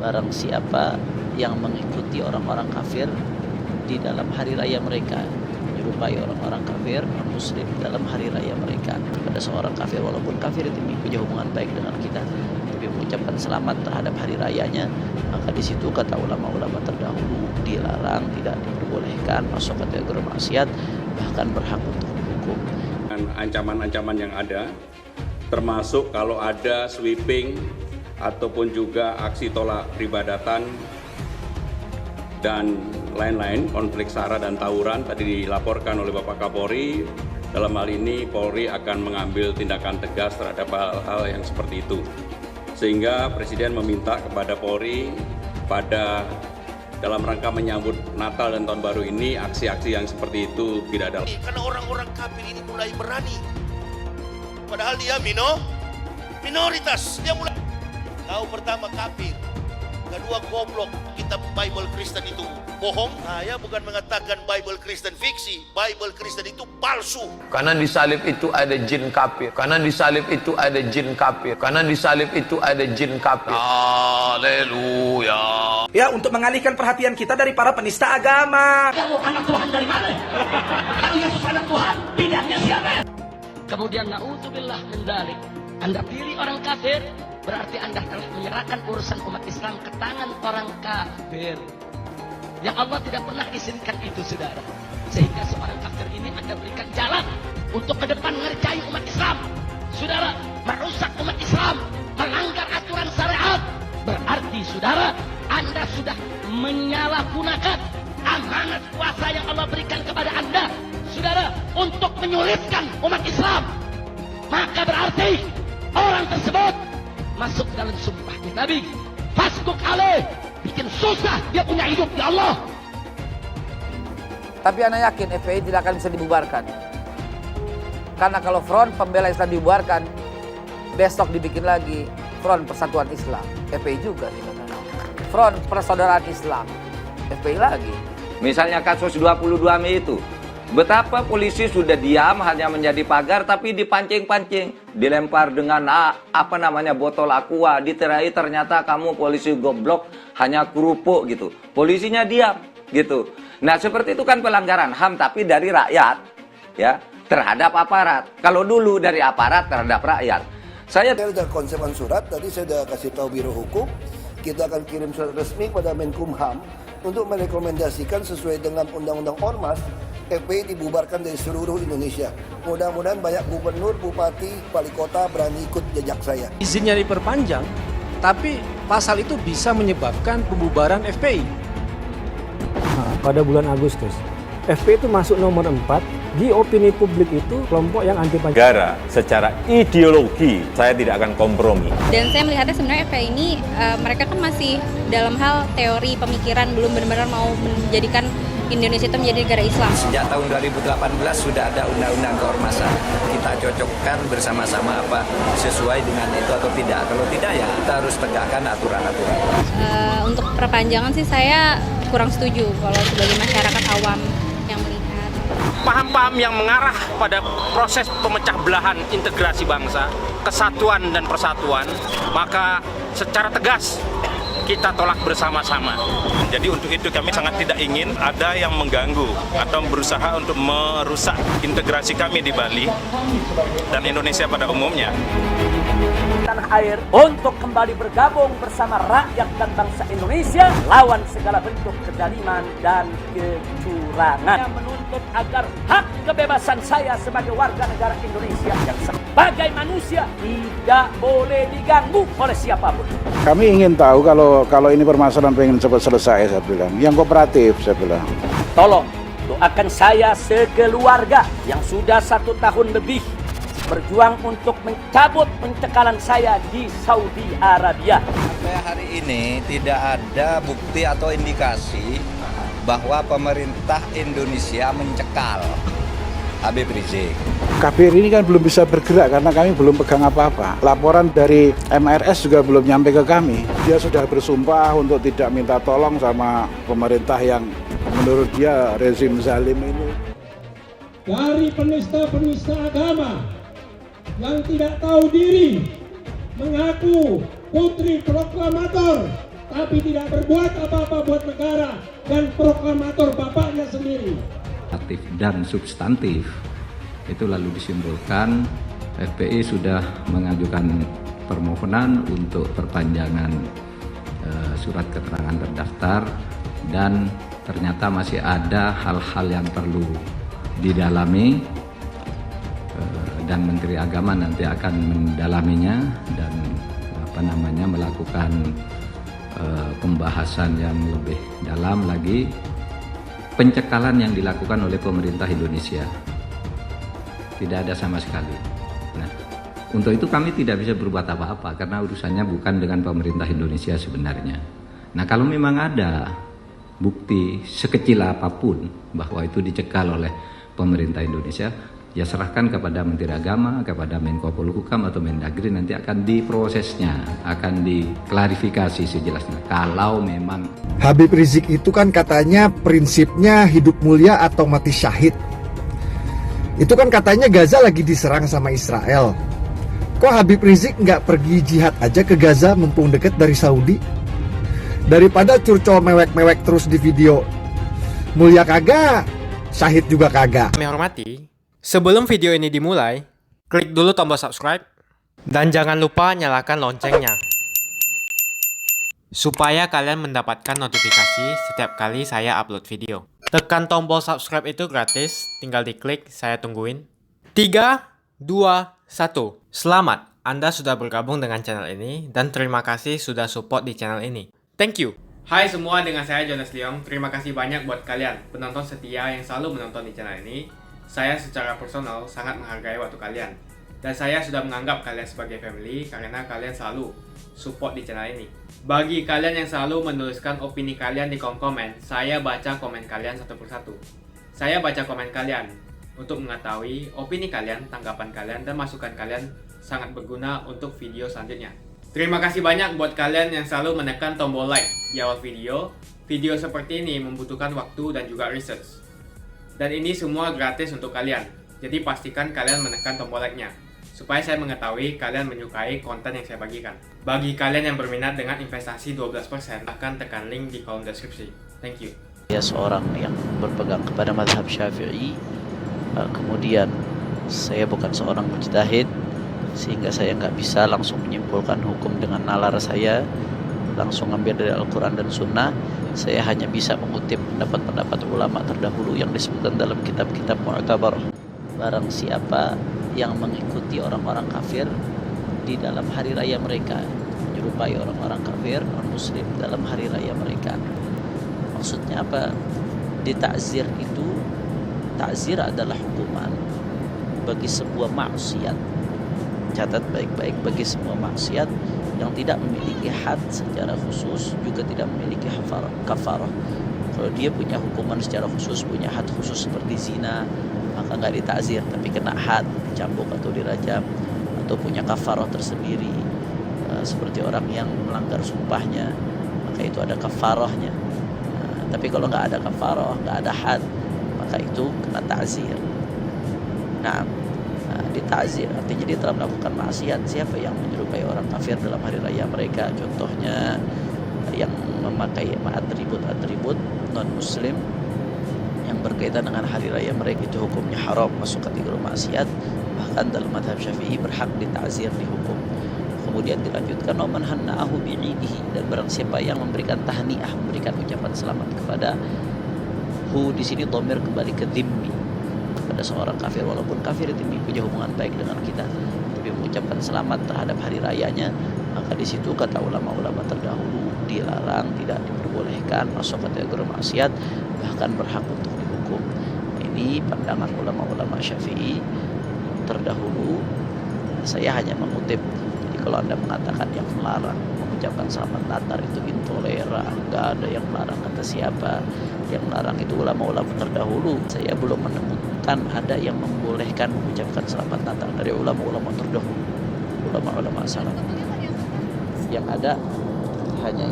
barang siapa yang mengikuti orang-orang kafir di dalam hari raya mereka, menyerupai orang-orang kafir non-muslim dalam hari raya mereka. Pada seorang kafir, walaupun kafir itu punya hubungan baik dengan kita, tapi mengucapkan selamat terhadap hari rayanya, maka di situ kata ulama-ulama terdahulu dilarang, tidak diperbolehkan masuk kategori maksiat, bahkan berhak untuk dihukum. Ancaman-ancaman yang ada, termasuk kalau ada sweeping ataupun juga aksi tolak peribadatan dan lain-lain, konflik SARA dan tawuran tadi dilaporkan oleh Bapak Kapolri. Dalam hal ini Polri akan mengambil tindakan tegas terhadap hal-hal yang seperti itu. Sehingga Presiden meminta kepada Polri pada dalam rangka menyambut Natal dan Tahun Baru ini, aksi-aksi yang seperti itu tidak ada. Karena orang-orang kafir ini mulai berani. Padahal dia minoritas. Dia mulai. Kau pertama kafir, kedua goblok. Kitab Bible Kristen itu bohong. Saya bukan mengatakan Bible Kristen fiksi. Bible Kristen itu palsu. Karena di salib itu ada jin kafir. Karena di salib itu ada jin kafir. Karena di salib itu ada jin kafir. Haleluya. Ya, untuk mengalihkan perhatian kita dari para penista agama. Kamu anak Tuhan dari mana? Kalau Yesus anak Tuhan, pilihannya siapa? Kemudian na'udzubillah min dzalik. Anda pilih orang kafir, berarti Anda telah menyerahkan urusan umat Islam ke tangan orang kafir. Yang Allah tidak pernah izinkan itu, saudara. Sehingga seorang kafir ini Anda berikan jalan untuk ke depan ngerjai umat Islam. Saudara, merusak umat Islam, melanggar aturan syariat. Berarti, saudara, Anda sudah menyalahgunakan amanat kuasa yang Allah berikan kepada Anda, saudara, untuk menyulitkan umat Islam. Maka berarti orang tersebut masuk dalam sumpah Nabi. Fasbuk alaih, bikin susah dia punya hidup ya Allah. Tapi Anda yakin FPI tidak akan bisa dibubarkan? Karena kalau Front Pembela Islam dibubarkan, besok dibikin lagi Front Persatuan Islam, FPI juga. Front Persaudaraan Islam, FPI lagi. Misalnya kasus 22 Mei itu, betapa polisi sudah diam hanya menjadi pagar tapi dipancing-pancing, dilempar dengan botol aqua, diterai ternyata kamu polisi goblok, hanya kerupuk gitu. Polisinya diam gitu. Nah, seperti itu kan pelanggaran HAM tapi dari rakyat ya terhadap aparat. Kalau dulu dari aparat terhadap rakyat. Saya sudah konsepkan surat, tadi saya sudah kasih tahu Biro Hukum, kita akan kirim surat resmi pada Menkumham untuk merekomendasikan sesuai dengan Undang-Undang Ormas, FPI dibubarkan dari seluruh Indonesia. Mudah-mudahan banyak gubernur, bupati, wali kota berani ikut jejak saya. Izinnya diperpanjang, tapi pasal itu bisa menyebabkan pembubaran FPI. Pada bulan Agustus, FPI itu masuk nomor 4 di opini publik itu kelompok yang anti Pancasila. Secara ideologi saya tidak akan kompromi. Dan saya melihatnya sebenarnya FPI ini mereka kan masih dalam hal teori pemikiran, belum benar-benar mau menjadikan Indonesia itu menjadi negara Islam. Sejak tahun 2018 sudah ada undang-undang keormasan. Kita cocokkan bersama-sama apa sesuai dengan itu atau tidak. Kalau tidak ya kita harus tegakkan aturan-aturan. Untuk perpanjangan sih saya kurang setuju kalau sebagai masyarakat awam yang melihat. Paham-paham yang mengarah pada proses pemecah belahan integrasi bangsa, kesatuan dan persatuan, maka secara tegas kita tolak bersama-sama. Jadi untuk itu kami sangat tidak ingin ada yang mengganggu atau berusaha untuk merusak integrasi kami di Bali dan Indonesia pada umumnya. Tanah air untuk kembali bergabung bersama rakyat dan bangsa Indonesia lawan segala bentuk kezaliman dan kecurangan. Saya menuntut agar hak kebebasan saya sebagai warga negara Indonesia yang sebagai manusia tidak boleh diganggu oleh siapapun. Kami ingin tahu kalau ini permasalahan pengen cepat selesai, saya bilang. Yang kooperatif, saya bilang. Tolong doakan saya sekeluarga yang sudah 1 tahun lebih berjuang untuk mencabut pencekalan saya di Saudi Arabia. Sampai hari ini tidak ada bukti atau indikasi bahwa pemerintah Indonesia mencekal Habib Rizik. KBRI ini kan belum bisa bergerak karena kami belum pegang apa-apa. Laporan dari MRS juga belum nyampe ke kami. Dia sudah bersumpah untuk tidak minta tolong sama pemerintah yang menurut dia rezim zalim ini. Dari penista-penista agama yang tidak tahu diri mengaku putri proklamator tapi tidak berbuat apa-apa buat negara dan proklamator bapaknya sendiri. Aktif dan substantif itu lalu disimpulkan FPI sudah mengajukan permohonan untuk perpanjangan surat keterangan terdaftar dan ternyata masih ada hal-hal yang perlu didalami dan Menteri Agama nanti akan mendalaminya dan melakukan pembahasan yang lebih dalam lagi pencekalan yang dilakukan oleh pemerintah Indonesia. Tidak ada sama sekali. Nah, untuk itu kami tidak bisa berbuat apa-apa karena urusannya bukan dengan pemerintah Indonesia sebenarnya. Nah, kalau memang ada bukti sekecil apapun bahwa itu dicekal oleh pemerintah Indonesia, ya serahkan kepada Menteri Agama, kepada Menko Polhukam atau Mendagri, nanti akan diprosesnya, akan diklarifikasi sejelasnya. Kalau memang Habib Rizik itu kan katanya prinsipnya hidup mulia atau mati syahid. Itu kan katanya Gaza lagi diserang sama Israel. Kok Habib Rizik nggak pergi jihad aja ke Gaza mumpung deket dari Saudi? Daripada curcol mewek-mewek terus di video. Mulia kagak, syahid juga kagak. Kami hormati, sebelum video ini dimulai, klik dulu tombol subscribe dan jangan lupa nyalakan loncengnya supaya kalian mendapatkan notifikasi setiap kali saya upload video. Tekan tombol subscribe itu gratis, tinggal diklik, saya tungguin. 3, 2, 1. Selamat, Anda sudah bergabung dengan channel ini dan terima kasih sudah support di channel ini. Thank you. Hai semua, dengan saya Jonas Leong. Terima kasih banyak buat kalian penonton setia yang selalu menonton di channel ini. Saya secara personal sangat menghargai waktu kalian. Dan saya sudah menganggap kalian sebagai family karena kalian selalu support di channel ini. Bagi kalian yang selalu menuliskan opini kalian di kolom komen, saya baca komen kalian satu persatu. Saya baca komen kalian untuk mengetahui opini kalian, tanggapan kalian, dan masukan kalian sangat berguna untuk video selanjutnya. Terima kasih banyak buat kalian yang selalu menekan tombol like di awal video. Video seperti ini membutuhkan waktu dan juga research. Dan ini semua gratis untuk kalian. Jadi pastikan kalian menekan tombol like-nya supaya saya mengetahui kalian menyukai konten yang saya bagikan. Bagi kalian yang berminat dengan investasi 12%, akan tekan link di kolom deskripsi. Thank you. Saya seorang yang berpegang kepada mazhab Syafi'i. Kemudian saya bukan seorang mujtahid, sehingga saya nggak bisa langsung menyimpulkan hukum dengan nalar saya, langsung ambil dari Al-Quran dan Sunnah. Saya hanya bisa mengutip pendapat-pendapat ulama terdahulu yang disebutkan dalam kitab-kitab mu'tabar. Barang siapa yang mengikuti orang-orang kafir di dalam hari raya mereka, menyerupai orang-orang kafir non-muslim dalam hari raya mereka. Maksudnya apa? Di ta'zir itu, ta'zir adalah hukuman bagi sebuah maksiat. Catat baik-baik, bagi semua maksiat yang tidak memiliki had secara khusus, juga tidak memiliki kafarah. Kalau dia punya hukuman secara khusus, punya had khusus seperti zina, maka nggak ditakzir, tapi kena had, dicambuk atau dirajam, atau punya kafarah tersendiri, seperti orang yang melanggar sumpahnya, maka itu ada kafarahnya. Tapi kalau nggak ada kafarah, nggak ada had, maka itu kena takzir. Nah, ditazir artinya dia telah melakukan maksiat. Siapa yang menyerupai orang kafir dalam hari raya mereka, contohnya yang memakai atribut-atribut non muslim yang berkaitan dengan hari raya mereka, itu hukumnya haram, masuk kategori maksiat. Bahkan dalam mazhab Syafi'i berhak ditazir, dihukum. Kemudian dilanjutkan man hanna'ahu bi'idihi, dan barang siapa yang memberikan tahniah, memberikan ucapan selamat kepada di sini dhamir kembali ke dhimmi, pada seorang kafir, walaupun kafir itu punya hubungan baik dengan kita, tapi mengucapkan selamat terhadap hari rayanya, maka di situ kata ulama-ulama terdahulu dilarang, tidak diperbolehkan, masuk kategori maksiat, bahkan berhak untuk dihukum. Ini pandangan ulama-ulama Syafi'i terdahulu. Saya hanya mengutip. Jadi kalau Anda mengatakan yang melarang mengucapkan selamat Natal itu intoleran, nggak ada yang melarang, kata siapa? Yang melarang itu ulama-ulama terdahulu. Saya belum menemukan ada yang membolehkan mengucapkan selamat Natal dari ulama-ulama terdahulu, ulama-ulama salaf. Yang ada hanya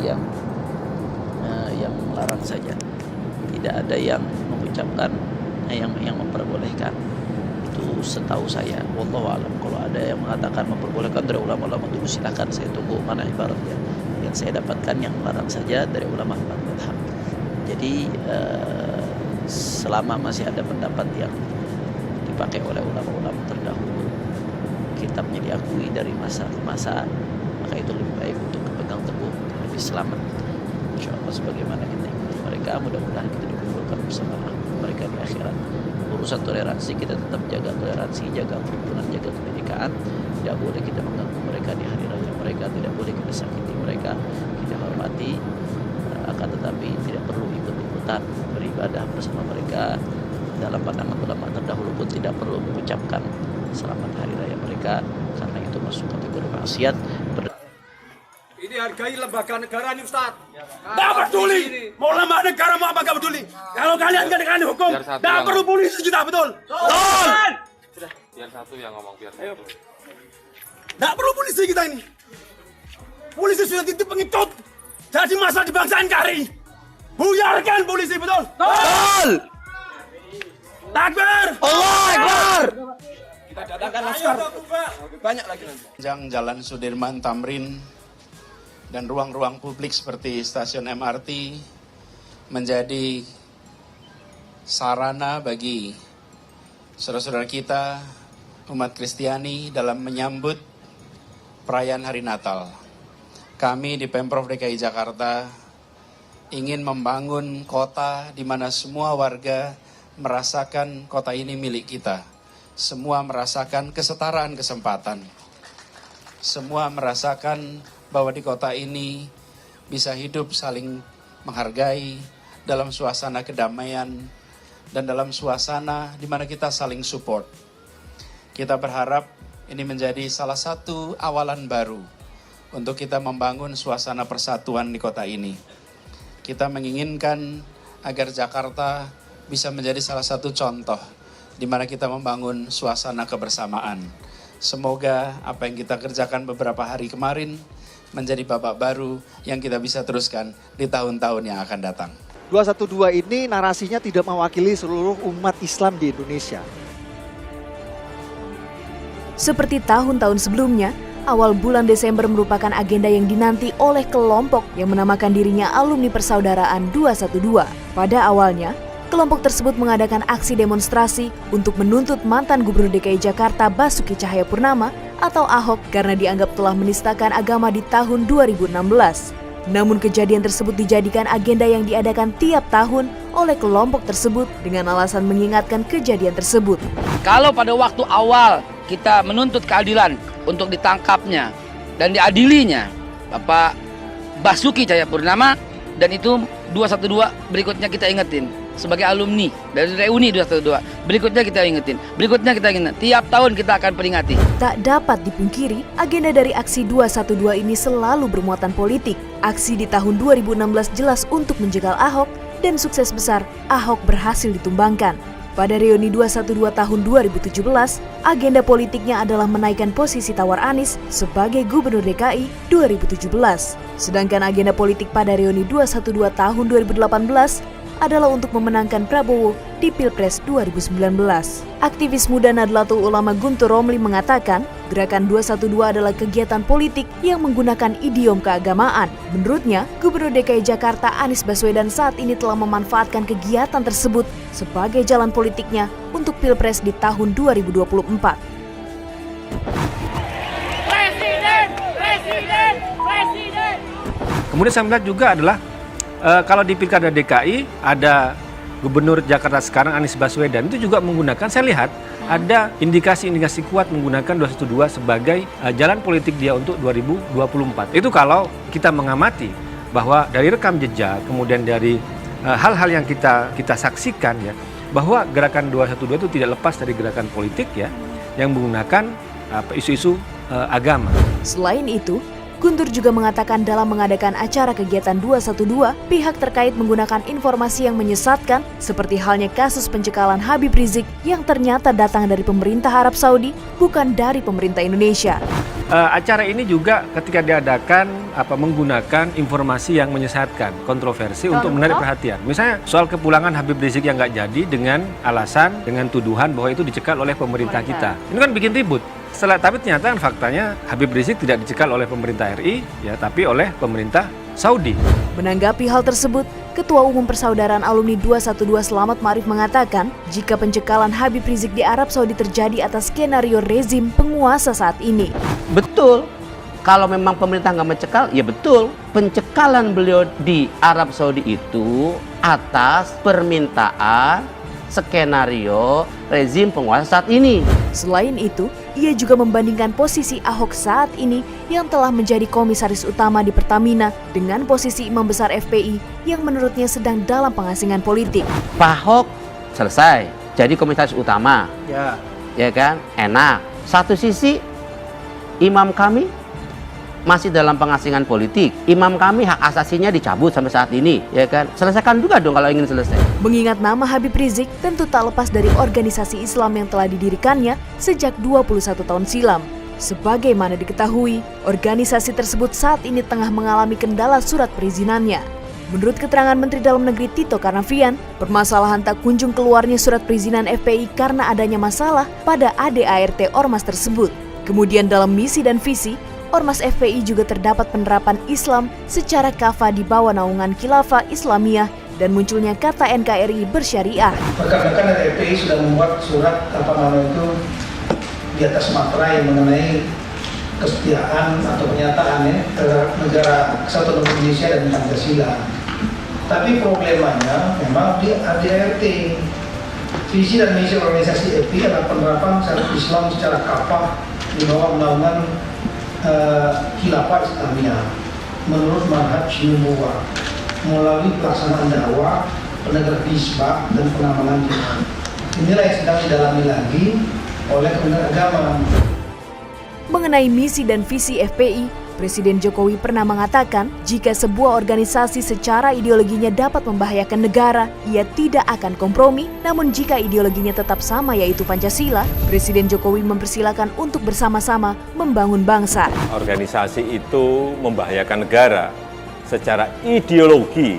yang melarang saja, tidak ada yang mengucapkan, yang memperbolehkan. Itu setahu saya. Wallahu a'lam. Kalau ada yang mengatakan memperbolehkan dari ulama-ulama dulu, silakan, saya tunggu mana ibaratnya. Yang yang saya dapatkan yang melarang saja dari ulama 4 mazhab. Jadi selama masih ada pendapat yang dipakai oleh ulama-ulama terdahulu, kitabnya diakui dari masa ke masa, maka itu lebih baik untuk berpegang teguh, lebih selamat. Insya Allah sebagaimana kita ikuti mereka, mudah-mudahan kita dikumpulkan bersama mereka di akhirat. Urusan toleransi, kita tetap jaga toleransi, jaga kerukunan, jaga kebinekaan. Tidak boleh kita mengganggu mereka di hari raya mereka, tidak boleh kita sakiti mereka, kita hormati, akan tetapi tidak perlu ikut-ikutan beribadah bersama mereka. Dalam pandangan ulama terdahulu pun tidak perlu mengucapkan selamat hari raya mereka, karena itu masuk kategori maksiat. Ini hargai lembaga negara nih Ustaz. Nggak peduli. Mau lembaga negara mau apa nggak peduli. Kalau kalian nggak dengan hukum, nggak perlu polisi kita, betul? Betul. Biar satu yang ngomong, biar satu. Nggak perlu polisi kita ini. Polisi sudah titip pengikut. Jadi masalah di bangsa NKRI. Buyarkan polisi, betul? Betul. Takbir. Allahu Akbar. Kita datangkan laskar. Banyak lagi nanti. Jalan Sudirman Tamrin dan ruang-ruang publik seperti stasiun MRT menjadi sarana bagi saudara-saudara kita umat Kristiani dalam menyambut perayaan Hari Natal. Kami di Pemprov DKI Jakarta ingin membangun kota di mana semua warga merasakan kota ini milik kita. Semua merasakan kesetaraan kesempatan. Semua merasakan bahwa di kota ini bisa hidup saling menghargai dalam suasana kedamaian dan dalam suasana di mana kita saling support. Kita berharap ini menjadi salah satu awalan baru untuk kita membangun suasana persatuan di kota ini. Kita menginginkan agar Jakarta bisa menjadi salah satu contoh di mana kita membangun suasana kebersamaan. Semoga apa yang kita kerjakan beberapa hari kemarin menjadi babak baru yang kita bisa teruskan di tahun-tahun yang akan datang. 212 ini narasinya tidak mewakili seluruh umat Islam di Indonesia. Seperti tahun-tahun sebelumnya, awal bulan Desember merupakan agenda yang dinanti oleh kelompok yang menamakan dirinya Alumni Persaudaraan 212. Pada awalnya, kelompok tersebut mengadakan aksi demonstrasi untuk menuntut mantan Gubernur DKI Jakarta Basuki Cahayapurnama atau Ahok karena dianggap telah menistakan agama di tahun 2016. Namun kejadian tersebut dijadikan agenda yang diadakan tiap tahun oleh kelompok tersebut dengan alasan mengingatkan kejadian tersebut. Kalau pada waktu awal kita menuntut keadilan untuk ditangkapnya dan diadilinya Bapak Basuki Cahayapurnama, dan itu 212 berikutnya kita ingetin sebagai alumni dari reuni 212. Berikutnya kita ingetin, tiap tahun kita akan peringati. Tak dapat dipungkiri, agenda dari aksi 212 ini selalu bermuatan politik. Aksi di tahun 2016 jelas untuk menjegal Ahok dan sukses besar, Ahok berhasil ditumbangkan. Pada reuni 212 tahun 2017, agenda politiknya adalah menaikkan posisi tawar Anies sebagai Gubernur DKI 2017. Sedangkan agenda politik pada reuni 212 tahun 2018 adalah untuk memenangkan Prabowo di Pilpres 2019. Aktivis muda Nahdlatul Ulama Guntur Romli mengatakan, gerakan 212 adalah kegiatan politik yang menggunakan idiom keagamaan. Menurutnya, Gubernur DKI Jakarta Anies Baswedan saat ini telah memanfaatkan kegiatan tersebut sebagai jalan politiknya untuk Pilpres di tahun 2024. Presiden. Kemudian saya melihat juga adalah kalau di Pilkada DKI ada Gubernur Jakarta sekarang Anies Baswedan itu juga menggunakan, saya lihat ada indikasi-indikasi kuat menggunakan 212 sebagai jalan politik dia untuk 2024. Itu kalau kita mengamati bahwa dari rekam jejak, kemudian dari hal-hal yang kita saksikan ya, bahwa gerakan 212 itu tidak lepas dari gerakan politik ya, yang menggunakan isu-isu agama. Selain itu, Guntur juga mengatakan dalam mengadakan acara kegiatan 212, pihak terkait menggunakan informasi yang menyesatkan seperti halnya kasus pencekalan Habib Rizik yang ternyata datang dari pemerintah Arab Saudi, bukan dari pemerintah Indonesia. Acara ini juga ketika diadakan menggunakan informasi yang menyesatkan, kontroversi untuk menarik perhatian. Misalnya soal kepulangan Habib Rizik yang nggak jadi dengan alasan, dengan tuduhan bahwa itu dicekal oleh pemerintah kita. Ini kan bikin ribut. Tapi ternyata faktanya Habib Rizik tidak dicekal oleh pemerintah RI, ya, tapi oleh pemerintah Saudi. Menanggapi hal tersebut, Ketua Umum Persaudaraan Alumni 212 Selamat Ma'arif mengatakan, jika pencekalan Habib Rizik di Arab Saudi terjadi atas skenario rezim penguasa saat ini. Betul, kalau memang pemerintah nggak mencekal, ya betul. Pencekalan beliau di Arab Saudi itu atas permintaan skenario rezim penguasa saat ini. Selain itu, ia juga membandingkan posisi Ahok saat ini yang telah menjadi komisaris utama di Pertamina dengan posisi imam besar FPI yang menurutnya sedang dalam pengasingan politik. Pak Ahok selesai jadi komisaris utama, ya kan, enak. Satu sisi imam kami masih dalam pengasingan politik, imam kami hak asasinya dicabut sampai saat ini, ya kan. Selesaikan juga dong kalau ingin selesai. Mengingat nama Habib Rizik tentu tak lepas dari organisasi Islam yang telah didirikannya sejak 21 tahun silam. Sebagaimana diketahui, organisasi tersebut saat ini tengah mengalami kendala surat perizinannya. Menurut keterangan Menteri Dalam Negeri Tito Karnavian, permasalahan tak kunjung keluarnya surat perizinan FPI karena adanya masalah pada ADART Ormas tersebut. Kemudian dalam misi dan visi, Ormas FPI juga terdapat penerapan Islam secara kafah di bawah naungan Khilafah Islamiyah dan munculnya kata NKRI bersyariah. Rekan-rekan dari FPI sudah membuat surat di atas materai yang mengenai kesetiaan atau pernyataan terhadap negara Kesatuan Indonesia dan Pancasila. Tapi problemanya memang di ADART. Visi dan misi organisasi FPI adalah penerapan syariat Islam secara kafah di bawah naungan Khilafah Islamiyah menurut manhaj nubuwah melalui pelaksanaan dakwah, penegakan hisbah dan pengamalan jihad. Inilah yang sedang didalami lagi oleh Kementerian Agama. Mengenai misi dan visi FPI, Presiden Jokowi pernah mengatakan jika sebuah organisasi secara ideologinya dapat membahayakan negara, ia tidak akan kompromi. Namun jika ideologinya tetap sama yaitu Pancasila, Presiden Jokowi mempersilakan untuk bersama-sama membangun bangsa. Organisasi itu membahayakan negara. Secara ideologi,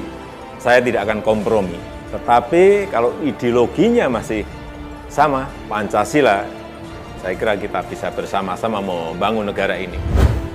saya tidak akan kompromi. Tetapi kalau ideologinya masih sama, Pancasila, saya kira kita bisa bersama-sama membangun negara ini.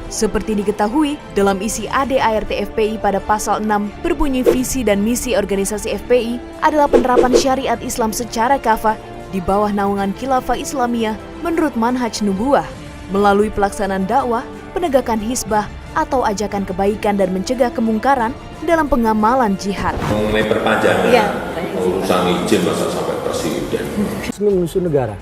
Seperti diketahui, dalam isi ADART FPI pada pasal 6 berbunyi visi dan misi organisasi FPI adalah penerapan syariat Islam secara kafah di bawah naungan Khilafah Islamiyah menurut manhaj nubuwah, melalui pelaksanaan dakwah, penegakan hisbah atau ajakan kebaikan dan mencegah kemungkaran dalam pengamalan jihad. Mengenai perpanjangan urusan izin masa sampai presiden. Resmi musuh negara.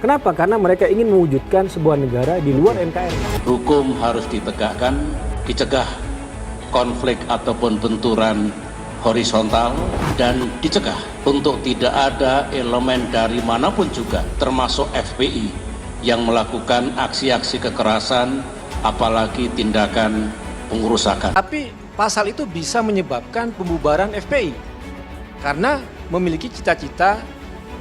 Kenapa? Karena mereka ingin mewujudkan sebuah negara di luar NKRI. Hukum harus ditegakkan, dicegah konflik ataupun benturan horizontal, dan dicegah untuk tidak ada elemen dari manapun juga, termasuk FPI, yang melakukan aksi-aksi kekerasan, apalagi tindakan pengerusakan. Tapi pasal itu bisa menyebabkan pembubaran FPI karena memiliki cita-cita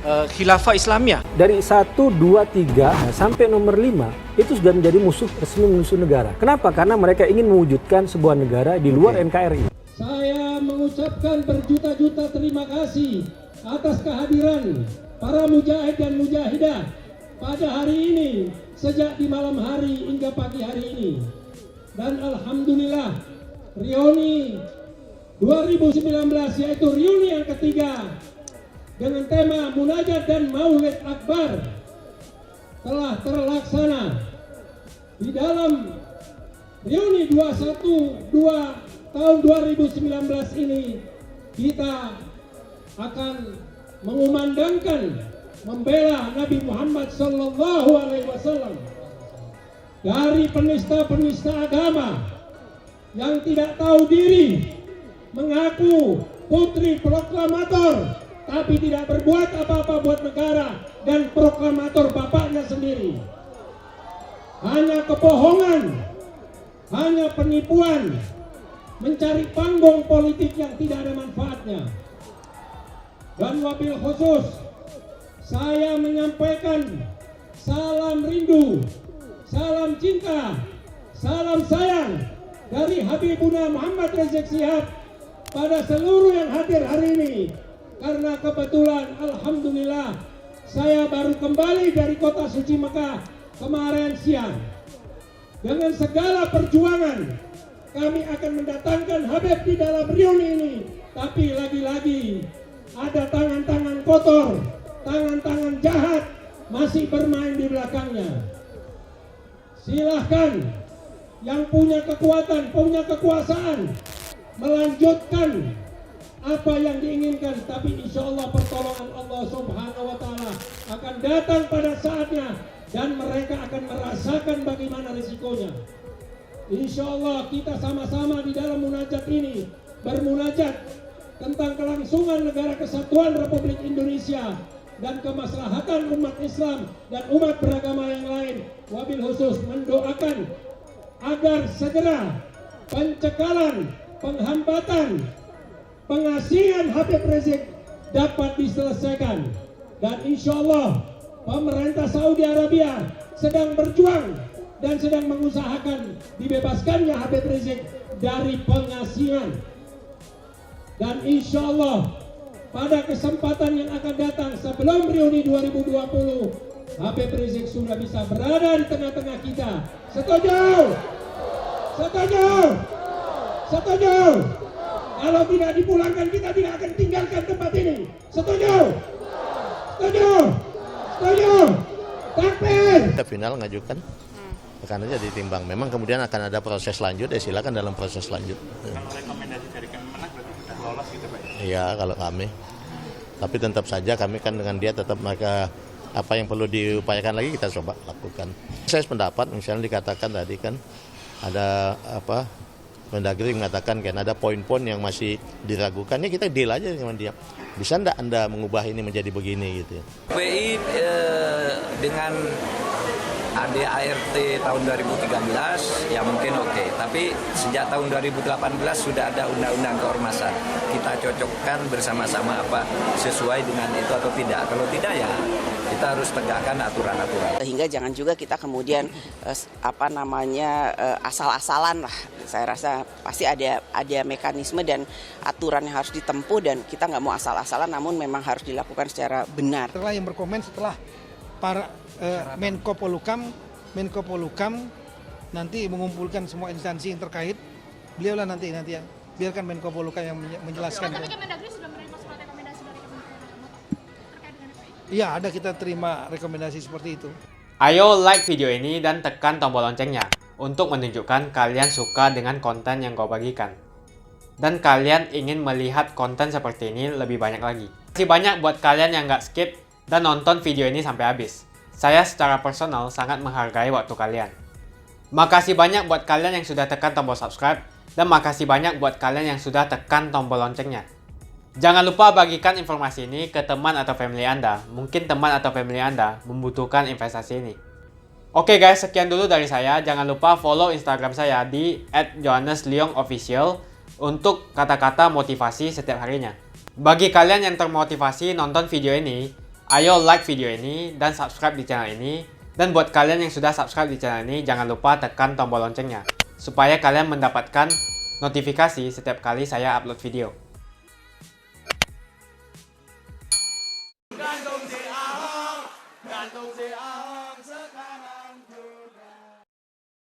Khilafah Islamiyah. Dari 1, 2, 3 sampai nomor 5 itu sudah menjadi resmi musuh negara. Kenapa? Karena mereka ingin mewujudkan sebuah negara di luar NKRI. Saya mengucapkan berjuta-juta terima kasih atas kehadiran para mujahid dan mujahidah pada hari ini, sejak di malam hari hingga pagi hari ini. Dan alhamdulillah, reuni 2019 yaitu reuni yang ketiga dengan tema Munajat dan Maulid Akbar telah terlaksana. Di dalam reuni 212 tahun 2019 ini kita akan mengumandangkan membela Nabi Muhammad SAW dari penista-penista agama yang tidak tahu diri, mengaku putri proklamator tapi tidak berbuat apa-apa buat negara dan proklamator bapaknya sendiri. Hanya kebohongan, hanya penipuan, mencari panggung politik yang tidak ada manfaatnya. Dan wabil khusus, saya menyampaikan salam rindu, salam cinta, salam sayang dari Habibuna Muhammad Rizik Syihab pada seluruh yang hadir hari ini. Karena kebetulan alhamdulillah saya baru kembali dari kota suci Mekah kemarin siang. Dengan segala perjuangan, kami akan mendatangkan Habib di dalam reuni ini. Tapi lagi-lagi ada tangan-tangan kotor, tangan-tangan jahat masih bermain di belakangnya. Silahkan yang punya kekuatan, punya kekuasaan, melanjutkan apa yang diinginkan. Tapi insya Allah pertolongan Allah Subhanahu wa Ta'ala akan datang pada saatnya, dan mereka akan merasakan bagaimana risikonya. Insya Allah kita sama-sama di dalam munajat ini bermunajat tentang kelangsungan negara kesatuan Republik Indonesia dan kemaslahatan umat Islam dan umat beragama yang lain. Wabil khusus mendoakan agar segera pencekalan, penghambatan, pengasingan Habib Rizik dapat diselesaikan. Dan insya Allah pemerintah Saudi Arabia sedang berjuang dan sedang mengusahakan dibebaskannya Habib Rizik dari pengasingan. Dan insya Allah pada kesempatan yang akan datang sebelum reuni 2020, Habib Rizik sudah bisa berada di tengah-tengah kita. Setuju? Setuju? Setuju? Kalau tidak dipulangkan, kita tidak akan tinggalkan tempat ini. Setuju? Setuju? Setuju? Takbir! Kita final ngajukan, akan aja ditimbang. Memang kemudian akan ada proses lanjut, ya silakan dalam proses lanjut. Kalau rekomendasi dari Kemenak berarti sudah lolos gitu Pak? Iya, kalau kami. Tapi tetap saja kami kan dengan dia tetap mereka apa yang perlu diupayakan lagi kita coba lakukan. Saya sependapat, misalnya dikatakan tadi kan ada apa, Mendagri mengatakan kan ada poin-poin yang masih diragukan, ya kita deal aja dengan dia. Bisa enggak Anda mengubah ini menjadi begini gitu ya. PI dengan ADART tahun 2013 ya mungkin oke. Tapi sejak tahun 2018 sudah ada undang-undang keormasan. Kita cocokkan bersama-sama apa sesuai dengan itu atau tidak. Kalau tidak ya kita harus tegakkan aturan-aturan. Sehingga jangan juga kita kemudian asal-asalan lah. Saya rasa pasti ada mekanisme dan aturan yang harus ditempuh, dan kita nggak mau asal-asalan, namun memang harus dilakukan secara benar. Setelah yang berkomen setelah para Menko Polhukam nanti mengumpulkan semua instansi yang terkait, beliaulah nanti yang biarkan Menko Polhukam yang menjelaskan. Tapi Kemendagri sudah menerima surat rekomendasi dari Kementerian terkait dengan FPI? Iya, ada, kita terima rekomendasi seperti itu. Ayo like video ini dan tekan tombol loncengnya untuk menunjukkan kalian suka dengan konten yang gue bagikan. Dan kalian ingin melihat konten seperti ini lebih banyak lagi. Terima kasih banyak buat kalian yang nggak skip dan nonton video ini sampai habis. Saya secara personal sangat menghargai waktu kalian. Makasih banyak buat kalian yang sudah tekan tombol subscribe, dan makasih banyak buat kalian yang sudah tekan tombol loncengnya. Jangan lupa bagikan informasi ini ke teman atau family Anda. Mungkin teman atau family Anda membutuhkan investasi ini. Oke guys, sekian dulu dari saya. Jangan lupa follow Instagram saya di @johannesleongofficial untuk kata-kata motivasi setiap harinya. Bagi kalian yang termotivasi nonton video ini, ayo like video ini dan subscribe di channel ini. Dan buat kalian yang sudah subscribe di channel ini, jangan lupa tekan tombol loncengnya supaya kalian mendapatkan notifikasi setiap kali saya upload video.